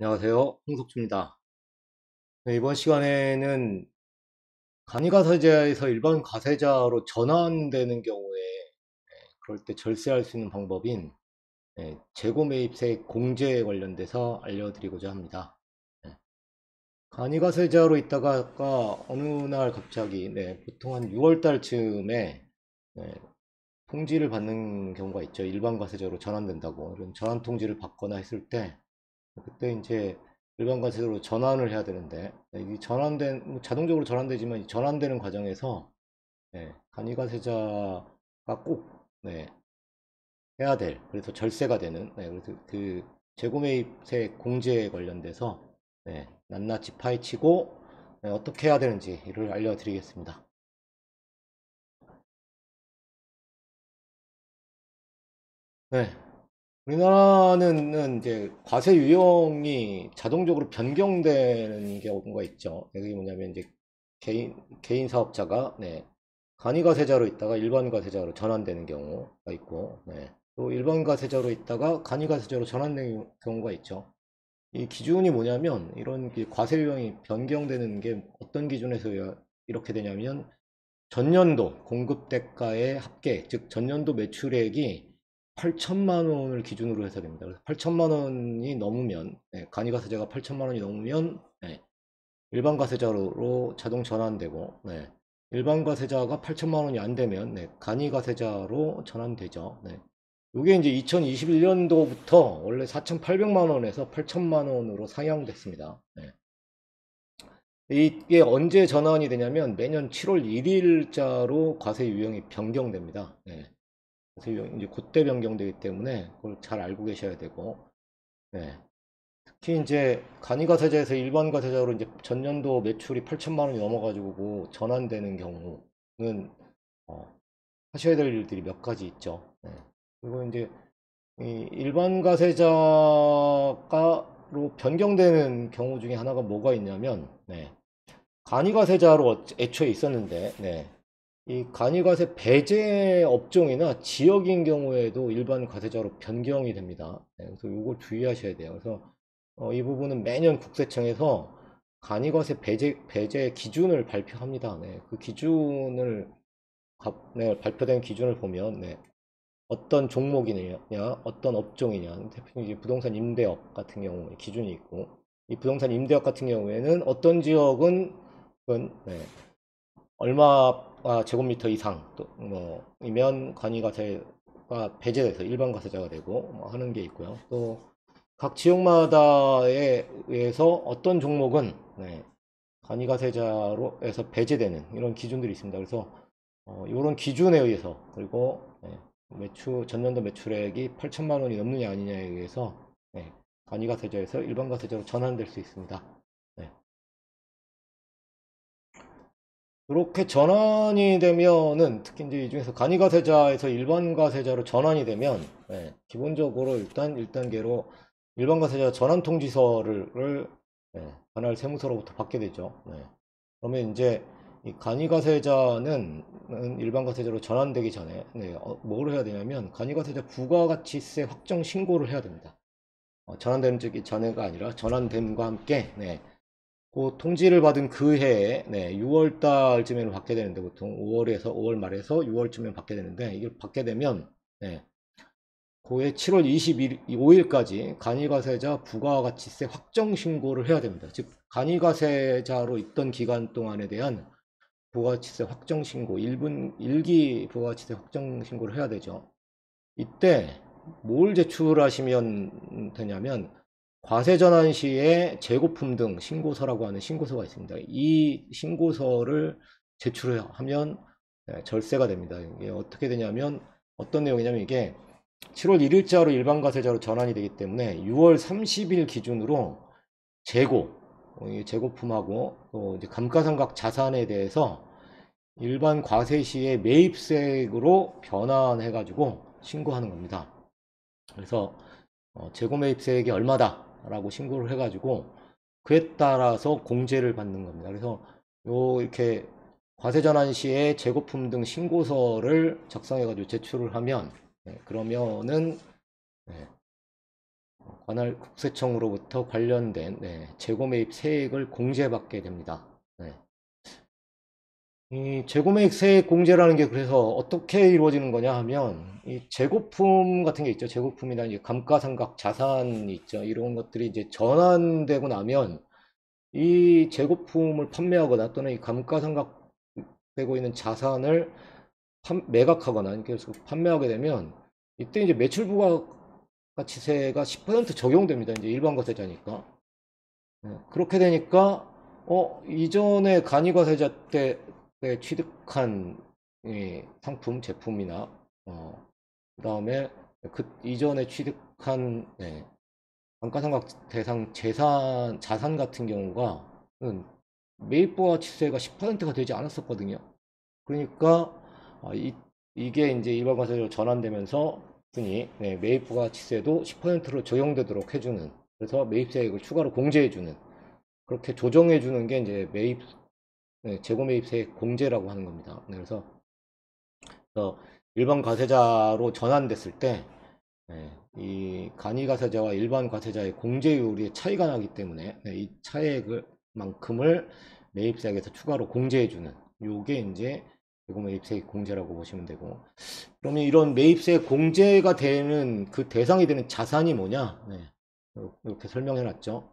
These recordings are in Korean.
안녕하세요. 홍석주입니다. 네, 이번 시간에는 간이가세자에서 일반 가세자로 전환되는 경우에 그럴 때 절세할 수 있는 방법인 재고 매입세 공제에 관련돼서 알려드리고자 합니다. 네, 간이가세자로 있다가 어느 날 갑자기 보통 한 6월 달쯤에 통지를 받는 경우가 있죠. 일반 가세자로 전환된다고 이런 전환 통지를 받거나 했을 때 그때 이제 일반 과세로 전환을 해야 되는데 이 전환된 뭐 자동적으로 전환되지만 이 전환되는 과정에서 간이가세자가 꼭 해야 될 그래서 절세가 되는 그래서 그 재고매입세 공제에 관련돼서 낱낱이 파헤치고 어떻게 해야 되는지를 알려드리겠습니다. 네, 우리나라는 이제 과세 유형이 자동적으로 변경되는 경우가 있죠. 이게 뭐냐면 이제 개인 사업자가 간이가세자로 있다가 일반 가세자로 전환되는 경우가 있고, 또 일반 가세자로 있다가 간이가세자로 전환되는 경우가 있죠. 이 기준이 뭐냐면 이런 과세 유형이 변경되는 게 어떤 기준에서 이렇게 되냐면 전년도 공급 대가의 합계, 즉 전년도 매출액이 8천만 원을 기준으로 해서 됩니다. 그래서 8천만 원이 넘으면 간이가세자가 8천만 원이 넘으면 일반 가세자로 자동 전환되고 일반 가세자가 8천만 원이 안 되면 간이가세자로 전환되죠. 이게 이제 2021년도부터 원래 4,800만 원에서 8천만 원으로 상향됐습니다. 이게 언제 전환이 되냐면 매년 7월 1일자로 과세 유형이 변경됩니다. 과세 유형 이제 그때 변경되기 때문에 그걸 잘 알고 계셔야 되고, 네. 특히 이제 간이가세자에서 일반 가세자로 이제 전년도 매출이 8천만 원이 넘어가지고 전환되는 경우는 하셔야 될 일들이 몇 가지 있죠. 그리고 이제 이 일반 가세자가로 변경되는 경우 중에 하나가 뭐가 있냐면, 간이가세자로 애초에 있었는데, 이 간이가세 배제 업종이나 지역인 경우에도 일반 가세자로 변경이 됩니다. 그래서 이걸 주의하셔야 돼요. 그래서 이 부분은 매년 국세청에서 간이가세 배제 기준을 발표합니다. 그 기준을 발표된 기준을 보면 어떤 종목이냐, 어떤 업종이냐, 대표적으로 이제 부동산 임대업 같은 경우에 기준이 있고, 이 부동산 임대업 같은 경우에는 어떤 지역은 얼마 제곱미터 이상 뭐이면 간이가세가 배제돼서 일반 가세자가 되고 뭐 하는 게 있고요. 또 각 지역마다에 의해서 어떤 종목은 간이가세자로 해서 배제되는 이런 기준들이 있습니다. 그래서 이런 기준에 의해서 그리고 전년도 매출액이 8천만 원이 넘느냐 아니냐에 의해서 간이가세자에서 일반 가세자로 전환될 수 있습니다. 네. 이렇게 전환이 되면은 특히 이제 이 중에서 간이가세자에서 일반 가세자로 전환이 되면 기본적으로 일단 1단계로 일반 가세자 전환 통지서를 관할 세무서로부터 받게 되죠. 그러면 이제 이 간이가세자는 일반 가세자로 전환되기 전에 뭘 해야 되냐면 간이가세자 부가가치세 확정 신고를 해야 됩니다. 전환된 적이 전에가 아니라 전환됨과 함께 그 통지를 받은 그 해에 6월 달쯤에는 받게 되는데 보통 5월 말에서 6월쯤에 받게 되는데 이걸 받게 되면 그해 7월 25일까지 간이가세자 부가가치세 확정 신고를 해야 됩니다. 즉 간이가세자로 있던 기간 동안에 대한 부가가치세 확정 신고 1기 부가가치세 확정 신고를 해야 되죠. 이때 뭘 제출하시면 되냐면 과세 전환 시에 재고품 등 신고서라고 하는 신고서가 있습니다. 이 신고서를 제출하면 절세가 됩니다. 이게 어떻게 되냐면 어떤 내용이냐면 이게 7월 1일자로 일반 과세자로 전환이 되기 때문에 6월 30일 기준으로 재고, 재고품하고 또 이제 감가상각 자산에 대해서 일반 과세 시에 매입세액으로 변환해가지고 신고하는 겁니다. 그래서 재고 매입세액이 얼마다라고 신고를 해가지고 그에 따라서 공제를 받는 겁니다. 그래서 이렇게 과세 전환 시에 재고품 등 신고서를 작성해가지고 제출을 하면 그러면은 관할 국세청으로부터 관련된 재고 매입 세액을 공제받게 됩니다. 네. 이 재고 매입 세액 공제라는 게 그래서 어떻게 이루어지는 거냐 하면 이 재고품 같은 게 있죠. 재고품이나 이제 감가상각 자산이 있죠. 이런 것들이 이제 전환되고 나면 이 재고품을 판매하거나 또는 이 감가상각되고 있는 자산을 매각하거나 계속 판매하게 되면 이때 이제 매출부가가치세가 10% 적용됩니다. 이제 일반과세자니까. 그렇게 되니까 이전에 간이과세자 때 취득한 이 상품, 제품이나 그다음에 그 이전에 취득한 감가상각 대상 자산 같은 경우가 매입부가치세가 10%가 되지 않았었거든요. 그러니까 이게 이제 일반과세로 전환되면서 흔히 매입부가치세도 10%로 적용되도록 해주는, 그래서 매입세액을 추가로 공제해주는, 그렇게 조정해주는 게 이제 재고 매입세액 공제라고 하는 겁니다. 그래서 일반 과세자로 전환됐을 때 이 간이과세자와 일반 과세자의 공제율이 차이가 나기 때문에 이 차액을 만큼을 매입세액에서 추가로 공제해주는, 요게 이제 재고 매입세액 공제라고 보시면 되고, 그러면 이런 매입세액 공제가 되는 그 대상이 되는 자산이 뭐냐? 이렇게 설명해 놨죠.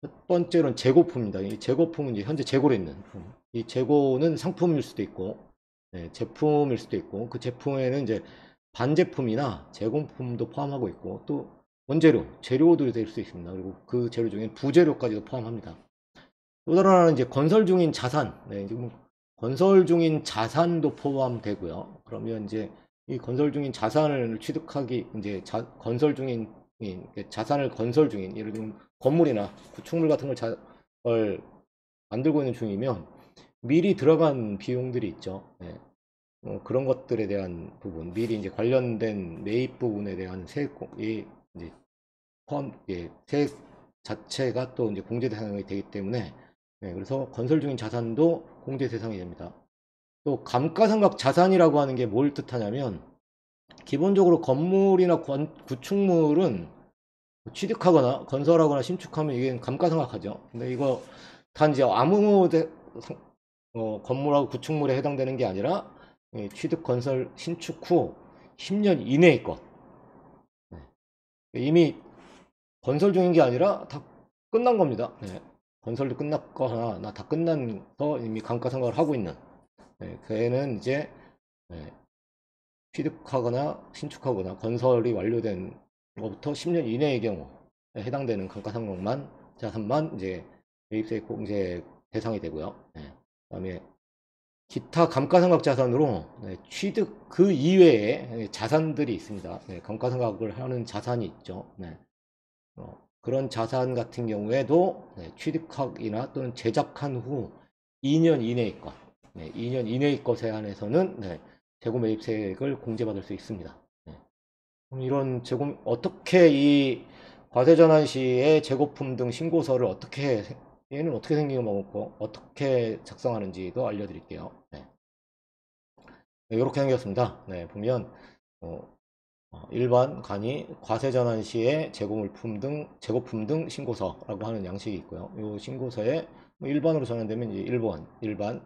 첫 번째로는 재고품입니다. 이 재고품은 이제 현재 재고로 있는 이 재고는 상품일 수도 있고 제품일 수도 있고, 그 제품에는 이제 반제품이나 제공품도 포함하고 있고, 또 원재료, 재료도 될 수 있습니다. 그리고 그 재료 중에 부재료까지도 포함합니다. 또 다른 하나는 이제 건설 중인 자산, 지금 건설 중인 자산도 포함되고요. 그러면 이제 이 건설 중인 자산을 취득하기, 이제 건설 중인 자산을 건설 중인, 예를 들면 건물이나 구축물 같은 걸 만들고 있는 중이면 미리 들어간 비용들이 있죠. 그런 것들에 대한 부분, 미리 이제 관련된 매입 부분에 대한 세액이 이제 세액 자체가 또 이제 공제 대상이 되기 때문에 그래서 건설 중인 자산도 공제 대상이 됩니다. 또 감가상각 자산이라고 하는 게 뭘 뜻하냐면, 기본적으로 건물이나 구축물은 취득하거나 건설하거나 신축하면 이게 감가상각하죠. 근데 이거 단지 아무 건물하고 구축물에 해당되는 게 아니라 취득, 건설, 신축 후 10년 이내의 것. 이미 건설 중인 게 아니라 다 끝난 겁니다. 건설도 끝났거나 다 끝나서 이미 감가상각을 하고 있는 그애는 이제 취득하거나 신축하거나 건설이 완료된 것부터 10년 이내의 경우에 해당되는 감가상각만 자산만 이제 매입세액 공제 대상이 되고요. 그다음에 기타 감가상각 자산으로 취득 그 이외에 자산들이 있습니다. 감가상각을 하는 자산이 있죠. 그런 자산 같은 경우에도 취득학이나 또는 제작한 후 2년 이내의 것, 2년 이내의 것에 한해서는 재고 매입세액을 공제받을 수 있습니다. 그럼 이런 어떻게 이 과세전환 시에 재고품 등 신고서를 얘는 어떻게 생긴 거고 어떻게 작성하는지도 알려드릴게요. 이렇게 생겼습니다. 보면 일반 간이 과세전환 시에 재고품 등 신고서라고 하는 양식이 있고요. 이 신고서에 일반으로 전환되면 이제 일반,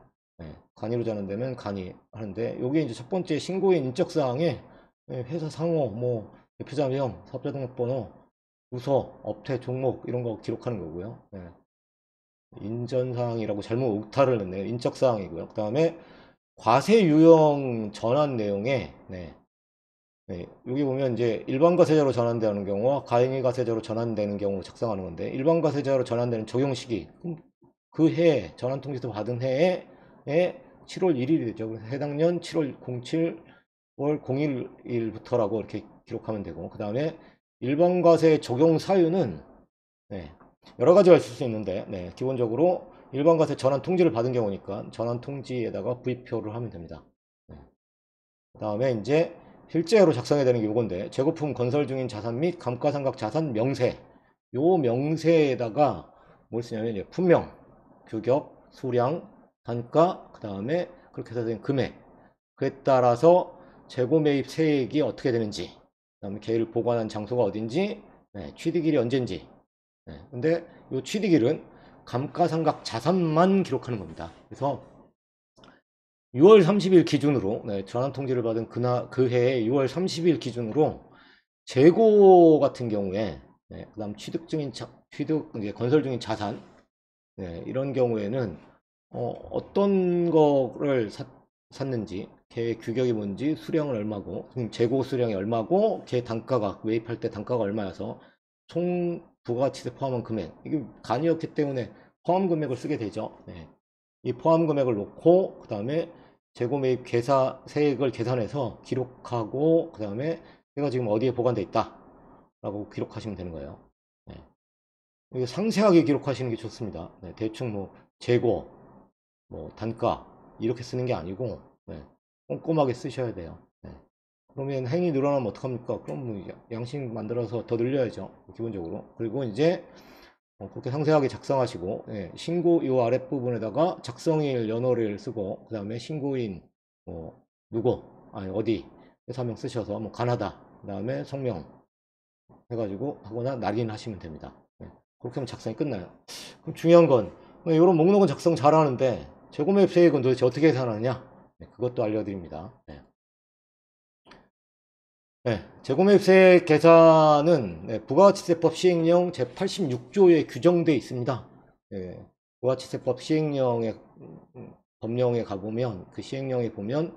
간이로 전환되면 간이 하는데, 요게 이제 첫 번째 신고인 인적사항에 회사 상호, 뭐 대표자명, 사업자 등록번호, 부서, 업태, 종목 이런 거 기록하는 거고요. 인전사항이라고 잘못 오타를 냈네요. 인적사항이고요. 그 다음에 과세 유형 전환 내용에 여기 보면 이제 일반 과세자로 전환되는 경우와 가행위 과세자로 전환되는 경우 작성하는 건데, 일반 과세자로 전환되는 적용 시기, 그 해 전환 통지서 받은 해에 7월 1일이 되죠. 그래서 해당 년 7월 07월 01일부터라고 이렇게 기록하면 되고, 그 다음에 일반 과세 적용 사유는 여러 가지가 있을 수 있는데 기본적으로 일반 과세 전환 통지를 받은 경우니까 전환 통지에다가 부입표를 하면 됩니다. 그 다음에 이제 실제로 작성해야 되는 게 요건데, 재고품 건설 중인 자산 및 감가상각 자산 명세, 요 명세에다가 뭘 쓰냐면 이제 품명, 규격, 수량, 단가, 그 다음에 그렇게 해서 된 금액, 그에 따라서 재고 매입 세액이 어떻게 되는지, 그 다음에 개를 보관한 장소가 어딘지, 네, 취득일이 언젠지. 네, 근데 이 취득일은 감가상각 자산만 기록하는 겁니다. 그래서 6월 30일 기준으로 네, 전환 통지를 받은 그 해의 6월 30일 기준으로 재고 같은 경우에 네, 그다음 취득 이제 건설 중인 자산 네, 이런 경우에는 어떤 거를 샀는지 걔 규격이 뭔지 수량은 얼마고 재고 수량이 얼마고 걔 단가가 매입할 때 단가가 얼마여서 총 부가가치세 포함한 금액 이게 간이었기 때문에 포함 금액을 쓰게 되죠. 네. 이 포함 금액을 놓고 그 다음에 재고 매입 세액을 계산해서 기록하고 그 다음에 내가 지금 어디에 보관돼 있다 라고 기록하시면 되는 거예요. 네. 이게 상세하게 기록하시는 게 좋습니다. 네. 대충 뭐 재고 뭐 단가 이렇게 쓰는 게 아니고 네. 꼼꼼하게 쓰셔야 돼요. 네. 그러면 행위 늘어나면 어떡합니까? 그럼 뭐 양식 만들어서 더 늘려야죠. 기본적으로. 그리고 이제 그렇게 상세하게 작성하시고 예, 신고 요 아랫부분에다가 작성일 연월일 쓰고 그 다음에 신고인 뭐 누구 아니 어디 회사명 쓰셔서 뭐 가나다 그 다음에 성명 해가지고 하거나 날인 하시면 됩니다. 예, 그렇게 하면 작성이 끝나요. 그럼 중요한 건 이런 목록은 작성 잘하는데 재고매입 세액은 도대체 어떻게 계산하느냐 네, 그것도 알려드립니다. 네. 네, 재고매입세액 계산은 네, 부가가치세법 시행령 제86조에 규정되어 있습니다. 네, 부가가치세법 시행령의 법령에 가보면 그 시행령에 보면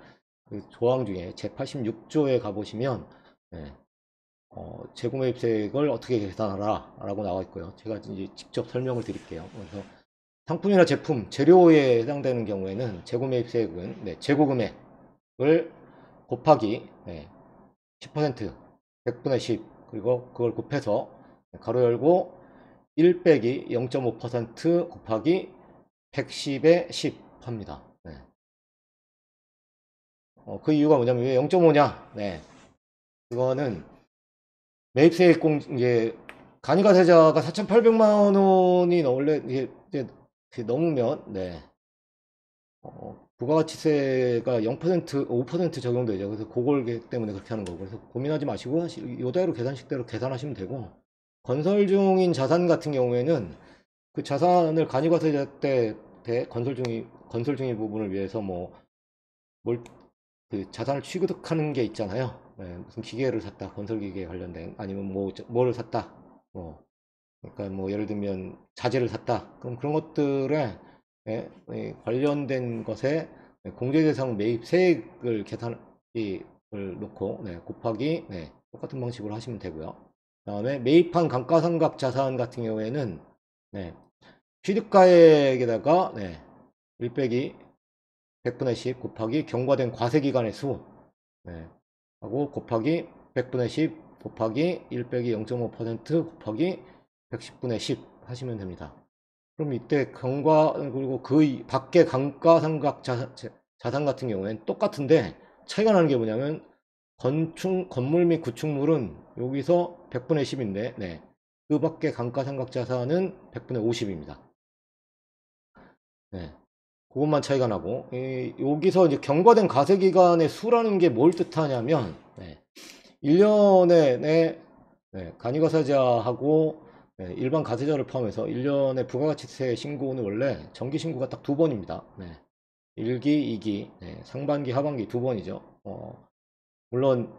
그 조항 중에 제86조에 가보시면 네, 재고매입세액을 어떻게 계산하라 라고 나와 있고요. 제가 이제 직접 설명을 드릴게요. 그래서 상품이나 제품, 재료에 해당되는 경우에는 재고매입세액은 네, 재고금액을 곱하기 네, 10% 100분의 10 그리고 그걸 곱해서 가로 열고 1 빼기 0.5% 곱하기 110의 10 합니다. 네. 그 이유가 뭐냐면 왜 0.5냐? 네. 그거는 매입세액 이제 간이가세자가 4,800만 원이 원래 이제 넘으면 네. 부가가치세가 0% 5% 적용되죠. 그래서 그걸 때문에 그렇게 하는 거고. 그래서 고민하지 마시고 이대로 계산식대로 계산하시면 되고. 건설 중인 자산 같은 경우에는 그 자산을 간이가세자 때 건설 중인 부분을 위해서 뭘 그 자산을 취득하는 게 있잖아요. 네, 무슨 기계를 샀다, 건설 기계에 관련된 아니면 뭐를 샀다. 그러니까 뭐 예를 들면 자재를 샀다. 그럼 그런 것들에 관련된 것에 공제대상 매입 세액을 을 놓고 곱하기 똑같은 방식으로 하시면 되고요. 그다음에 매입한 감가상각 자산 같은 경우에는 취득가액에다가 1 빼기 100분의 10 곱하기 경과된 과세기간의 수 하고 곱하기 100분의 10 곱하기 1 빼기 0.5% 곱하기 110분의 10 하시면 됩니다. 그럼 이때 그리고 그 밖에 감가상각 자산 같은 경우에는 똑같은데 차이가 나는 게 뭐냐면 건물 및 구축물은 여기서 100분의 10인데 그 밖에 감가상각 자산은 100분의 50입니다. 그것만 차이가 나고 여기서 이제 경과된 과세기간의 수라는 게 뭘 뜻하냐면 1년에 간이가세자하고 일반 가세자를 포함해서 1년에 부가가치세 신고는 원래 정기 신고가 딱 2번입니다. 1기, 2기, 상반기, 하반기 2번이죠. 물론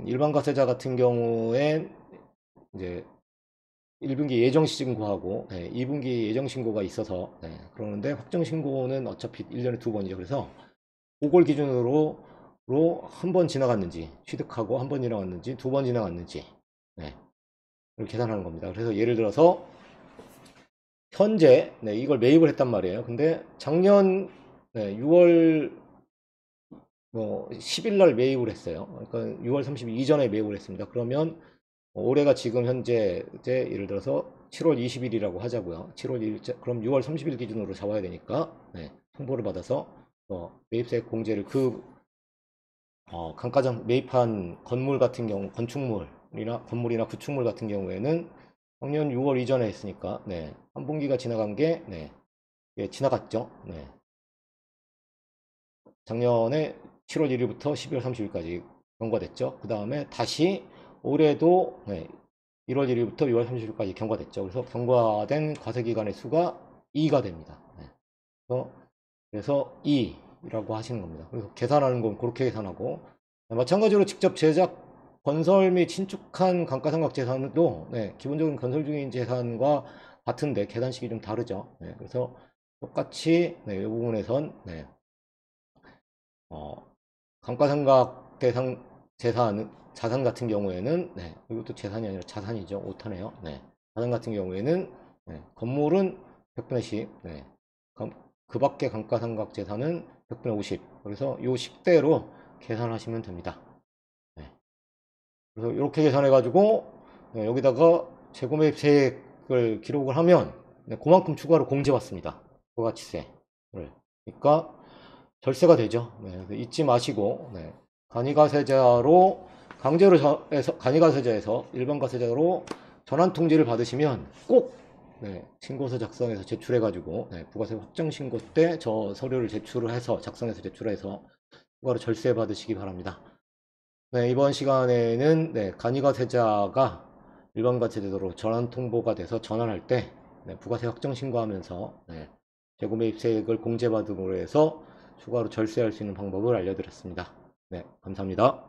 일반 가세자 같은 경우엔 이제 1분기 예정신고하고 2분기 예정신고가 있어서 그러는데 확정신고는 어차피 1년에 2번이죠. 그래서 그걸 기준으로 한 번 지나갔는지 취득하고 한 번 지나갔는지 2번 지나갔는지 이렇게 계산하는 겁니다. 그래서 예를 들어서 현재 이걸 매입을 했단 말이에요. 근데 작년 6월 10일 날 매입을 했어요. 그러니까 6월 30일 이전에 매입을 했습니다. 그러면 올해가 지금 현재 예를 들어서 7월 20일이라고 하자고요. 7월 1일 그럼 6월 30일 기준으로 잡아야 되니까 통보를 받아서 매입세액 공제를 감가상 매입한 건물 같은 경우 건물이나 구축물 같은 경우에는 작년 6월 이전에 했으니까 한 분기가 지나간 게 지나갔죠. 작년에 7월 1일부터 12월 30일까지 경과됐죠. 그 다음에 다시 올해도 1월 1일부터 6월 30일까지 경과됐죠. 그래서 경과된 과세기간의 수가 2가 됩니다. 네. 그래서 2라고 하시는 겁니다. 그래서 계산하는 건 그렇게 계산하고, 네, 마찬가지로 직접 제작, 건설 및 신축한 감가상각 재산도, 네, 기본적인 건설 중인 재산과 같은데 계산식이 좀 다르죠. 네, 그래서 똑같이, 네, 이 부분에선, 네, 감가상각 대상 재산, 자산 같은 경우에는, 네, 이것도 재산이 아니라 자산이죠. 오타네요. 네, 자산 같은 경우에는, 네, 건물은 100분의 10, 네, 그 밖에 감가상각 재산은 100분의 50. 그래서 요 10대로 계산하시면 됩니다. 네, 그래서 이렇게 계산해가지고, 네, 여기다가 재고매입세액을 기록을 하면, 네, 그만큼 추가로 공제받습니다. 부가가치세를. 그러니까 절세가 되죠. 네, 잊지 마시고, 네, 간이가세자로 강제로 간이가세자에서 일반가세자로 전환 통지를 받으시면 꼭, 네, 신고서 작성해서 제출해가지고, 네, 부가세 확정 신고 때 저 서류를 제출을 해서 작성해서 제출해서 추가로 절세 받으시기 바랍니다. 네, 이번 시간에는, 네, 간이가세자가 일반가세자로 전환 통보가 돼서 전환할 때, 네, 부가세 확정 신고하면서, 네, 재고매입세액을 공제받음으로 해서 추가로 절세할 수 있는 방법을 알려드렸습니다. 네, 감사합니다.